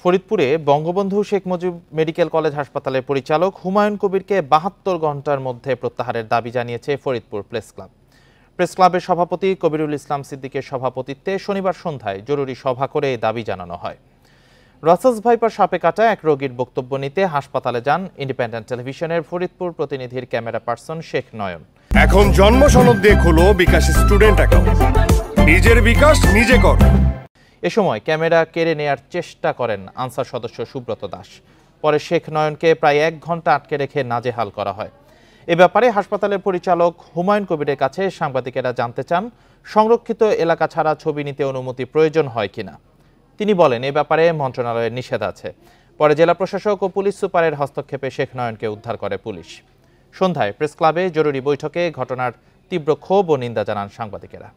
ফরিদপুরে Bangabandhu Sheikh Mujib medical college হাসপাতালের পরিচালক হুমায়ুন কবিরকে ৭২ ঘন্টার মধ্যে প্রত্যাহারের দাবি জানিয়েছে ফরিদপুর প্রেস ক্লাব। প্রেস ক্লাবের সভাপতি কবিরুল ইসলাম সিদ্দিকের সভাপতিত্বে শনিবার সন্ধ্যায় জরুরি সভা করে এই দাবি জানানো হয়। রাসেলস ভাইপার সাপে কাটা এক রোগীর বক্তব্য নিতে হাসপাতালে যান ইন্ডিপেন্ডেন্ট টেলিভিশনের ফরিদপুর প্রতিনিধির ক্যামেরা পার্সন শেখ নয়ন। এখন জন্ম সনদ দিয়ে খোলো বিকাশ স্টুডেন্ট অ্যাকাউন্ট, নিজের বিকাশ নিজে কর। এ সময় ক্যামেরা কেড়ে নেয়ার চেষ্টা করেন আনসার সদস্য সুব্রত দাস। পরে শেখ নয়নকে প্রায় ১ ঘন্টা আটকে রেখে নাজেহাল করা হয়। এ ব্যাপারে হাসপাতালের পরিচালক হুমায়ুন কবিরের কাছে সাংবাদিকেরা জানতে চান সংরক্ষিত এলাকা ছাড়া ছবি নিতে অনুমতি প্রয়োজন হয় কিনা। তিনি বলেন এ ব্যাপারে মন্ত্রণালয়ের নিষেধ আছে। পরে জেলা প্রশাসক ও পুলিশ সুপারের হস্তক্ষেপে শেখ নয়নকে উদ্ধার করে পুলিশ। সন্ধ্যায় প্রেস ক্লাবে জরুরি বৈঠকে ঘটনার তীব্র ক্ষোভ ও নিন্দা জানান সাংবাদিকেরা।